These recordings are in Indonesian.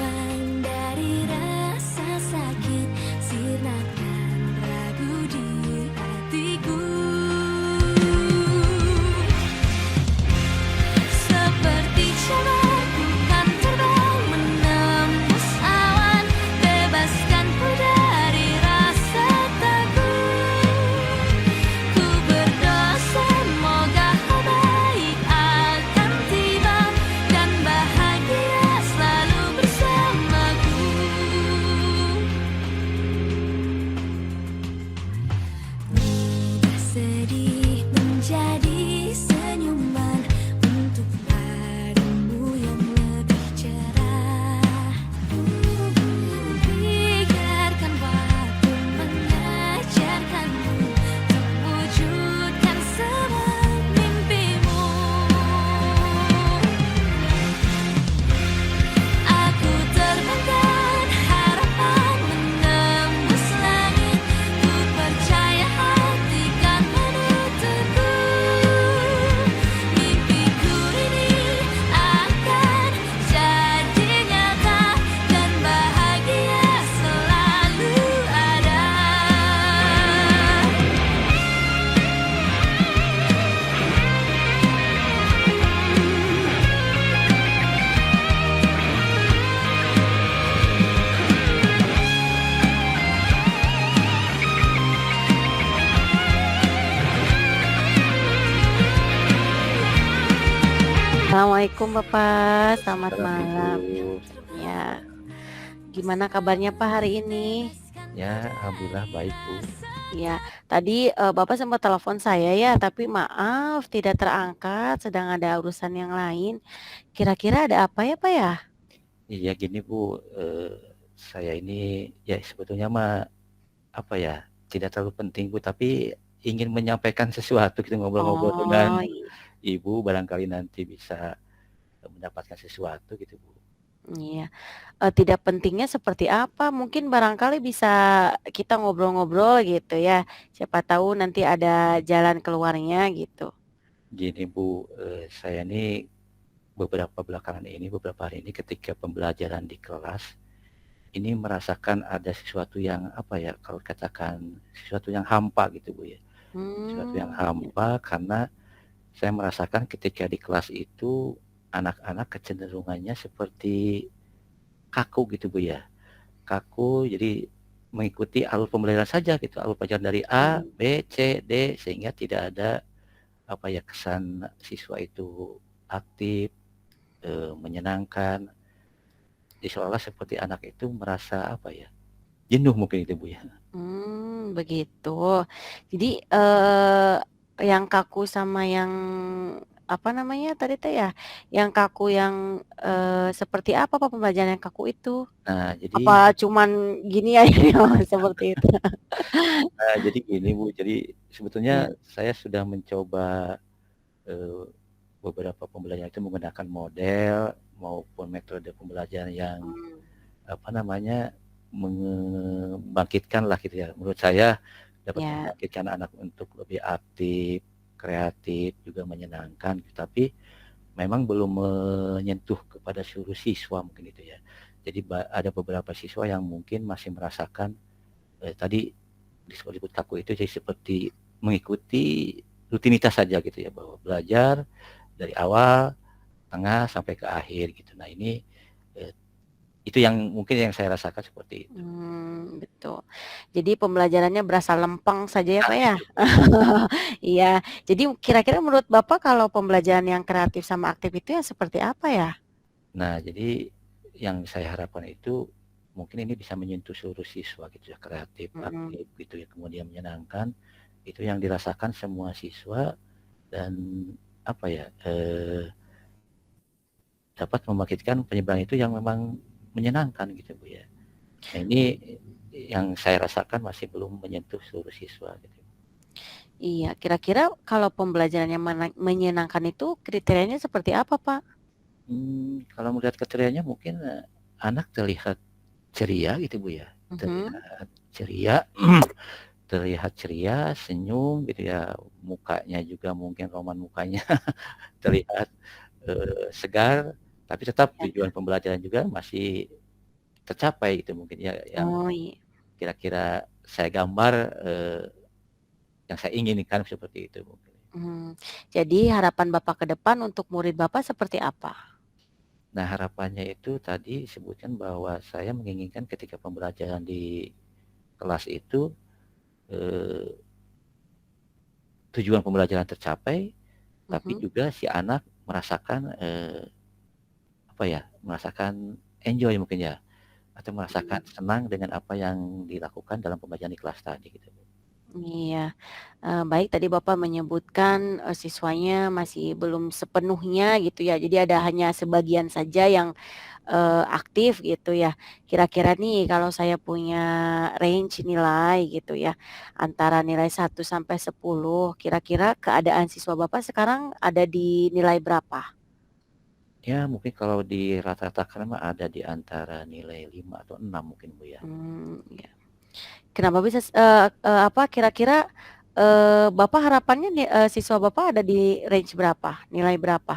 hilang dari rasa sakit, sirnakan ragu di hatiku. Seperti jalan ku kan terbang menembus awan, bebaskanku dari rasa takut. Ku berdoa semoga hal baik akan tiba dan bahagia selalu bersamaku. Rubah sedih menjadi senyuman untuk harimu yang lebih cerah. Biarkan waktu mengajarkanmu untuk wujudkan semua mimpimu. Aku terbangkan harapan menembus langit. Ku percaya hati kan menuntutku. Mimpiku ini akan jadi nyata dan bahagia selalu ada. Assalamualaikum Bapak, selamat Salam malam. Ibu. Ya, gimana kabarnya Pak hari ini? Ya, alhamdulillah baik Bu. Ya, tadi Bapak sempat telepon saya ya, tapi maaf tidak terangkat, sedang ada urusan yang lain. Kira-kira ada apa ya Pak ya? Iya gini Bu, saya ini ya sebetulnya mah apa ya, tidak terlalu penting Bu, tapi ingin menyampaikan sesuatu gitu ngobrol-ngobrol dengan Oh, Ibu, barangkali nanti bisa mendapatkan sesuatu gitu Bu. iya. Tidak pentingnya seperti apa? Mungkin barangkali bisa kita ngobrol-ngobrol gitu ya. Siapa tahu nanti ada jalan keluarnya gitu. Gini Bu, saya ini beberapa hari ini ketika pembelajaran di kelas, ini merasakan ada sesuatu yang apa ya, kalau katakan sesuatu yang hampa gitu Bu ya. Sesuatu yang Ya. hampa karena saya merasakan ketika di kelas itu anak-anak kecenderungannya seperti kaku gitu Bu ya. Kaku jadi mengikuti alur pembelajaran saja gitu, alur pelajaran dari A, Mhm. B, C, D sehingga tidak ada apa ya kesan siswa itu aktif, menyenangkan. Jadi seolah seperti anak itu merasa apa ya, jenuh mungkin itu Bu ya. Begitu. Jadi, yang kaku sama yang, apa namanya tadi teh ya, yang kaku yang, seperti apa Pak pembelajaran yang kaku itu? Nah jadi Apa cuman gini aja seperti itu? jadi gini Bu, jadi sebetulnya Iya. saya sudah mencoba, eee, beberapa pembelajaran itu menggunakan model maupun metode pembelajaran yang, Mmm, apa namanya, membangkitkanlah gitu ya. Menurut saya dapat ya. membangkitkan anak untuk lebih aktif, kreatif, juga menyenangkan, tapi memang belum menyentuh kepada seluruh siswa mungkin itu ya. Jadi ada beberapa siswa yang mungkin masih merasakan, tadi disebut kaku itu jadi seperti mengikuti rutinitas saja gitu ya, bahwa belajar dari awal, tengah, sampai ke akhir gitu. Nah ini, eee, itu yang mungkin yang saya rasakan seperti itu. Betul. Jadi pembelajarannya berasa lempeng saja ya Nah Pak ya? itu Bu. Iya. Jadi kira-kira menurut Bapak kalau pembelajaran yang kreatif sama aktif itu yang seperti apa ya? Nah jadi yang saya harapkan itu, mungkin ini bisa menyentuh seluruh siswa gitu ya, kreatif, Mhm. aktif gitu ya, kemudian menyenangkan, itu yang dirasakan semua siswa dan apa ya, dapat membangkitkan penyebaran itu yang memang menyenangkan gitu Bu ya. Nah ini yang saya rasakan masih belum menyentuh seluruh siswa gitu. Iya, kira-kira kalau pembelajaran yang menyenangkan itu kriterianya seperti apa, Pak? Kalau melihat kriterianya mungkin, anak terlihat ceria gitu Bu ya, Mhm. terlihat ceria, terlihat ceria, senyum gitu ya, mukanya juga mungkin roman mukanya terlihat, segar, tapi tetap Ya. tujuan pembelajaran juga masih tercapai gitu mungkin ya, yang Oh, iya. kira-kira saya gambar, yang saya inginkan seperti itu mungkin. Jadi harapan Bapak ke depan untuk murid Bapak seperti apa? Nah, harapannya itu tadi sebutkan bahwa saya menginginkan ketika pembelajaran di kelas itu, eee, tujuan pembelajaran tercapai, tapi Mhm, juga si anak merasakan, apa ya, merasakan enjoy mungkin ya, atau merasakan mmm, senang dengan apa yang dilakukan dalam pembelajaran di kelas tadi gitu. iya. Baik tadi Bapak menyebutkan, siswanya masih belum sepenuhnya gitu ya, jadi ada hanya sebagian saja yang, aktif gitu ya. Kira-kira nih kalau saya punya range nilai gitu ya, antara nilai 1 sampai 10, kira-kira keadaan siswa Bapak sekarang ada di nilai berapa? Ya mungkin kalau dirata-ratakan mah ada di antara nilai 5 atau 6 mungkin Bu ya. Ya. Kenapa bisa apa kira-kira, Bapak harapannya siswa Bapak ada di range berapa? Nilai berapa?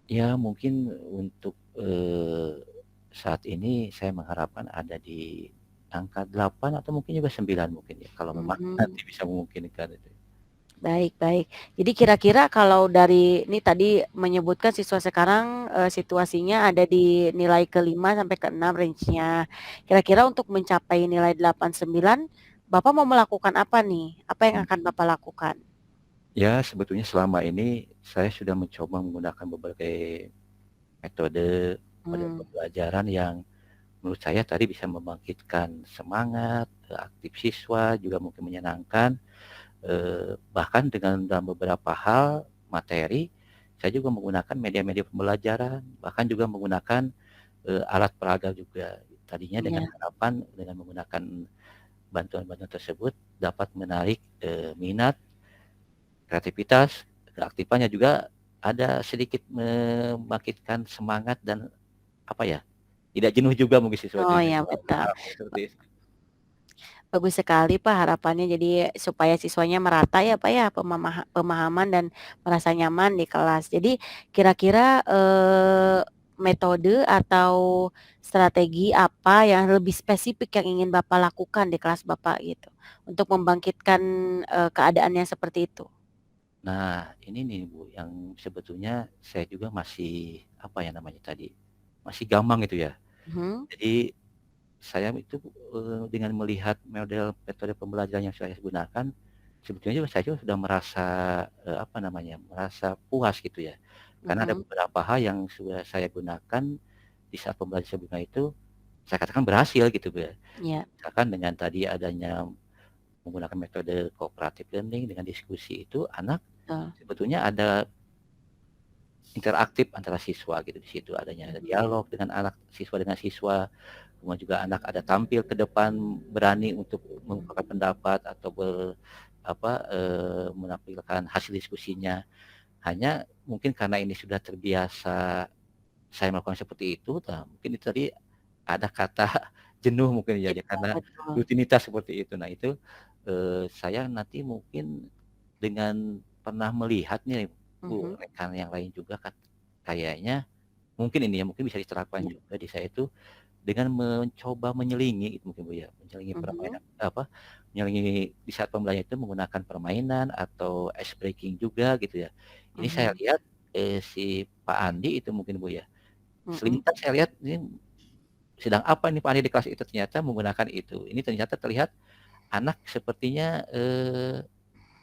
Ya mungkin untuk, saat ini saya mengharapkan ada di angka 8 atau mungkin juga 9 mungkin ya, kalau memang Mmm, nanti bisa memungkinkan itu. baik baik. Jadi kira-kira kalau dari ini tadi menyebutkan siswa sekarang, situasinya ada di nilai ke-5 sampai ke-6 range-nya. Kira-kira untuk mencapai nilai 8 9, Bapak mau melakukan apa nih? Apa yang Mmm. akan Bapak lakukan? Ya sebetulnya selama ini saya sudah mencoba menggunakan berbagai metode Mmm, pembelajaran yang menurut saya tadi bisa membangkitkan semangat, aktif siswa, juga mungkin menyenangkan, bahkan dengan dalam beberapa hal materi, saya juga menggunakan media-media pembelajaran, bahkan juga menggunakan, alat peraga juga. Tadinya dengan iya, harapan dengan menggunakan bantuan-bantuan tersebut dapat menarik, minat, kreativitas, keaktifannya juga ada sedikit membangkitkan semangat dan apa ya, tidak jenuh juga mungkin siswa oh dengan ya betul. harapan seperti itu. Bagus sekali Pak harapannya jadi supaya siswanya merata ya Pak ya pemahaman dan merasa nyaman di kelas. Jadi kira-kira, metode atau strategi apa yang lebih spesifik yang ingin Bapak lakukan di kelas Bapak gitu, untuk membangkitkan, keadaan yang seperti itu? Nah, ini nih Bu, yang sebetulnya saya juga masih, apa ya namanya tadi, masih gamang itu ya. Mhm, Jadi saya itu, dengan melihat model metode pembelajaran yang saya gunakan, sebetulnya juga saya juga sudah merasa, apa namanya, merasa puas gitu ya. Karena ada mhm, beberapa hal yang sudah saya gunakan di saat pembelajaran sebelumnya itu, saya katakan berhasil gitu Bu ya. iya, Misalkan dengan tadi adanya menggunakan metode cooperative learning dengan diskusi itu, anak betul, sebetulnya ada interaktif antara siswa gitu di situ, adanya mhm, dialog dengan anak siswa dengan siswa. Kemudian juga anak ada tampil ke depan, berani untuk mhm, mengungkapkan pendapat atau menampilkan hasil diskusinya. Hanya mungkin karena ini sudah terbiasa saya melakukan seperti itu, nah mungkin itu tadi ada kata jenuh mungkin ya, iya karena betul, rutinitas seperti itu. Nah itu, saya nanti mungkin dengan pernah melihat nih Bu, mhm, rekan yang lain juga kayaknya mungkin ini ya, mungkin bisa diterapkan iya, juga di saya itu dengan mencoba menyelingi mungkin Bu ya, menyelingi mhm, permainan menyelingi di saat pembelajaran itu menggunakan permainan atau ice breaking juga gitu ya. Ini saya mhm, lihat, si Pak Andi itu mungkin Bu ya, mhm, selintas saya lihat ini sedang apa nih Pak Andi di kelas itu, ternyata menggunakan itu. Ini ternyata terlihat anak sepertinya,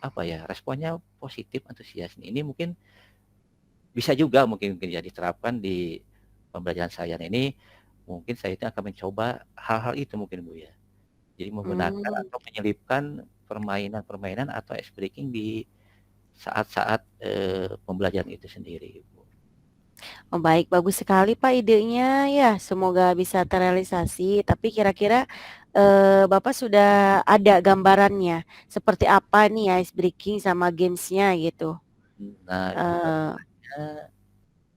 apa ya, responnya positif, antusias. Ini mungkin bisa juga mungkin mungkin ya diterapkan di pembelajaran saya. Nah ini mungkin saya itu akan mencoba hal-hal itu mungkin Bu ya. Jadi menggunakan mmm. atau menyelipkan permainan-permainan atau ice breaking di saat-saat, pembelajaran itu sendiri Bu. Oh baik, bagus sekali Pak idenya ya, semoga bisa terrealisasi. Tapi kira-kira, Bapak sudah ada gambarannya, seperti apa nih ice breaking sama games-nya gitu? Nah untuk Eee, gambarnya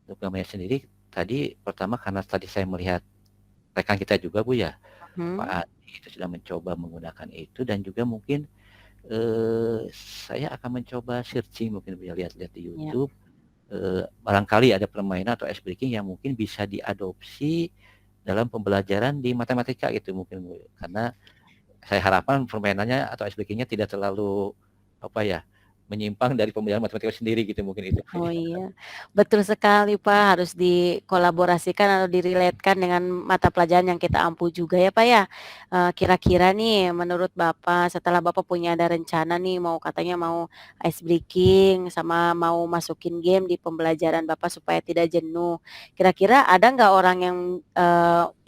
untuk gambarnya sendiri tadi pertama karena tadi saya melihat rekan kita juga Bu ya, Pak mhm, Adi itu sudah mencoba menggunakan itu dan juga mungkin, saya akan mencoba searching mungkin Bu ya, lihat-lihat di iya, YouTube, barangkali ada permainan atau ice breaking yang mungkin bisa diadopsi dalam pembelajaran di matematika gitu mungkin Bu, karena saya harapkan permainannya atau ice breaking-nya tidak terlalu, apa ya, menyimpang dari pembelajaran matematika sendiri gitu mungkin itu Bu Oh ya. iya, betul sekali Pak, harus dikolaborasikan atau di-relate-kan dengan mata pelajaran yang kita ampu juga ya Pak ya. Kira-kira nih menurut Bapak setelah Bapak punya ada rencana nih mau katanya mau ice breaking sama mau masukin game di pembelajaran Bapak supaya tidak jenuh. Kira-kira ada nggak orang yang,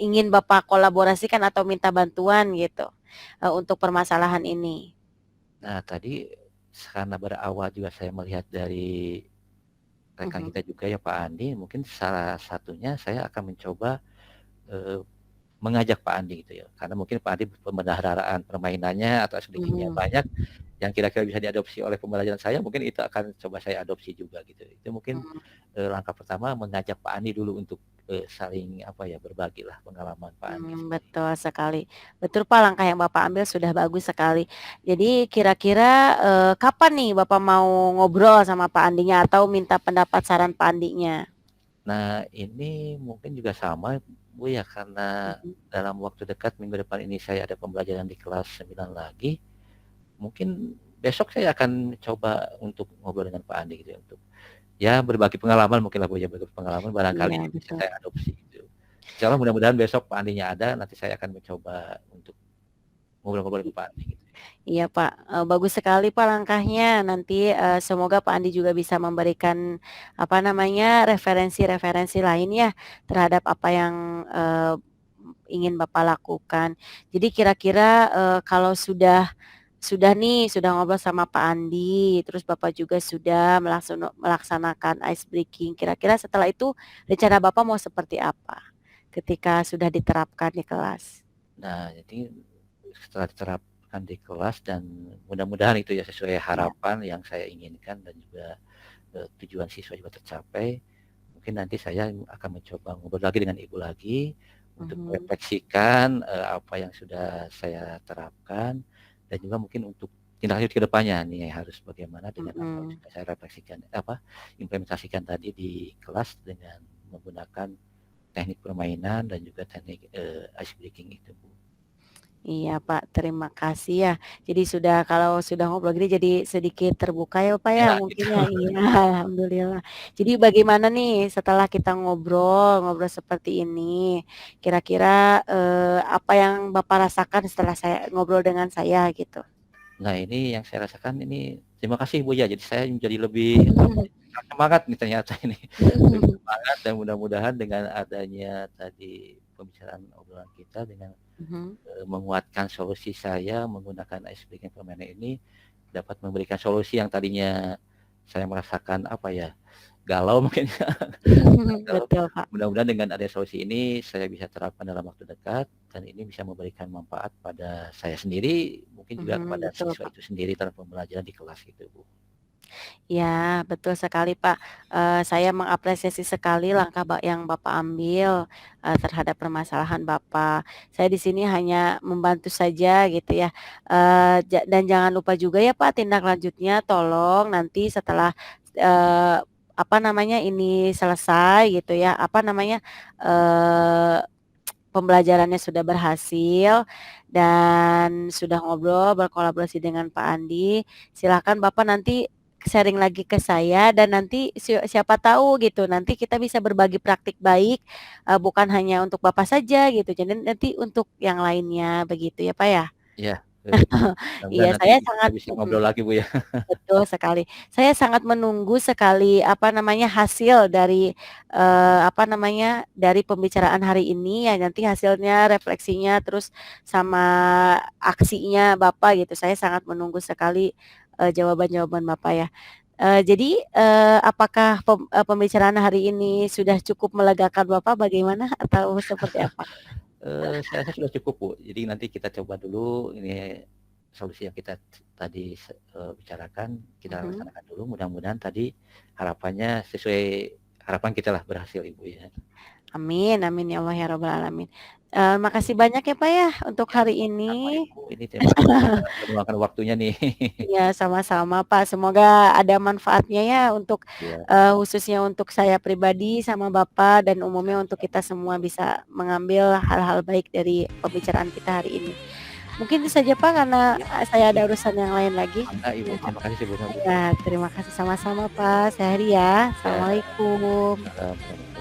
ingin Bapak kolaborasikan atau minta bantuan gitu, untuk permasalahan ini? Nah tadi, karena berawal juga saya melihat dari rekan Mhm kita juga ya Pak Andi, mungkin salah satunya saya akan mencoba, eee, mengajak Pak Andi gitu ya, karena mungkin Pak Andi pemeliharaan permainannya atau sedikitnya mhm, banyak, yang kira-kira bisa diadopsi oleh pembelajaran saya, mungkin itu akan coba saya adopsi juga gitu. Itu mungkin, mhm. langkah pertama mengajak Pak Andi dulu untuk, saling apa ya, berbagilah pengalaman Pak Andi seperti itu. Betul sekali. Betul Pak, langkah yang Bapak ambil sudah bagus sekali. Jadi kira-kira, kapan nih Bapak mau ngobrol sama Pak Andinya atau minta pendapat saran Pak Andinya? Nah ini mungkin juga sama Bu ya, karena Mhm dalam waktu dekat minggu depan ini saya ada pembelajaran di kelas 9 lagi. Mungkin besok saya akan coba untuk ngobrol dengan Pak Andi gitu ya, untuk ya berbagi pengalaman mungkin lah Bu ya, berbagi pengalaman barangkali iya ini bisa betul. saya adopsi gitu. Insyaallah mudah-mudahan besok Pak Andinya ada, nanti saya akan mencoba untuk ngobrol-ngobrol dengan Pak Andi gitu. Iya Pak, bagus sekali Pak langkahnya. Nanti, semoga Pak Andi juga bisa memberikan, apa namanya, referensi-referensi lain ya, terhadap apa yang, ingin Bapak lakukan. Jadi kira-kira, kalau sudah nih, sudah ngobrol sama Pak Andi, terus Bapak juga sudah melaksanakan ice breaking, kira-kira setelah itu rencana Bapak mau seperti apa ketika sudah diterapkan di kelas? Nah, jadi setelah diterapkan di kelas dan mudah-mudahan itu ya sesuai Iya, harapan yang saya inginkan dan juga, tujuan siswa juga tercapai, mungkin nanti saya akan mencoba ngobrol lagi dengan Ibu lagi, untuk mhm, merefleksikan, apa yang sudah saya terapkan, dan juga mungkin untuk tindak lanjut ke depannya nih harus bagaimana dengan apa yang mhm. sudah saya refleksikan implementasikan tadi di kelas dengan menggunakan teknik permainan dan juga teknik, ice breaking itu, Bu. Iya Pak, terima kasih ya. Jadi kalau sudah ngobrol gini jadi sedikit terbuka ya Pak ya Ya mungkin gitu. ya, iya alhamdulillah. Jadi bagaimana nih setelah kita ngobrol seperti ini, kira-kira, apa yang Bapak rasakan setelah saya ngobrol dengan saya gitu? Nah ini yang saya rasakan ini terima kasih, Bu, ya, jadi saya menjadi lebih apa ya, semangat nih ternyata ini, lebih semangat dan mudah-mudahan dengan adanya tadi pembicaraan obrolan kita dengan Mhm. menguatkan solusi saya menggunakan ice breaking permainan ini, dapat memberikan solusi yang tadinya saya merasakan, apa ya, galau mungkin ya, galau. Betul, Kak. Mudah-mudahan dengan adanya solusi ini, saya bisa terapkan dalam waktu dekat, dan ini bisa memberikan manfaat pada saya sendiri, mungkin juga Mhm, kepada betul, siswa Pak. itu sendiri dalam pembelajaran di kelas gitu, Bu. Ya, betul sekali, Pak. Saya mengapresiasi sekali langkah yang Bapak ambil, terhadap permasalahan Bapak. Saya di sini hanya membantu saja gitu ya, dan jangan lupa juga ya, Pak, tindak lanjutnya tolong nanti setelah, eee, apa namanya, ini selesai gitu ya, apa namanya, eee, pembelajarannya sudah berhasil dan sudah ngobrol, berkolaborasi dengan Pak Andi, silakan Bapak nanti sharing lagi ke saya dan nanti siapa tahu gitu, nanti kita bisa berbagi praktik baik, bukan hanya untuk Bapak saja gitu, jadi nanti untuk yang lainnya, begitu ya, Pak, ya? Iya, Iya, mudah-mudahan nanti saya kita sangat bisa ngobrol lagi, Bu, ya. betul sekali. Saya sangat menunggu sekali, apa namanya, hasil dari, apa namanya, dari pembicaraan hari ini ya, nanti hasilnya, refleksinya, terus sama aksinya Bapak gitu. Saya sangat menunggu sekali, jawaban-jawaban Bapak ya. Jadi, apakah pembicaraan hari ini sudah cukup melegakan Bapak bagaimana atau seperti apa? Saya rasa sudah cukup, Bu. Jadi nanti kita coba dulu ini solusi yang kita tadi bicarakan, kita Mhm. laksanakan dulu. Mudah-mudahan tadi harapannya sesuai harapan kita lah berhasil, Ibu, ya. Amin amin ya Allah ya rabbal alamin. Makasih banyak ya, Pak, ya untuk hari Sama ini. Ibu, ini terima kasih sudah meluangkan waktunya nih. Iya, sama-sama, Pak. Semoga ada manfaatnya ya untuk, Iya, khususnya untuk saya pribadi sama Bapak dan umumnya untuk kita semua bisa mengambil hal-hal baik dari pembicaraan kita hari ini. Mungkin itu saja, Pak, karena, iya, saya ada urusan yang lain lagi. mangga Ibu, Ya, terima kasih sebelumnya Bu. iya, terima kasih sama-sama, Pak. Saya Ria. Ya, Assalamualaikum. salam.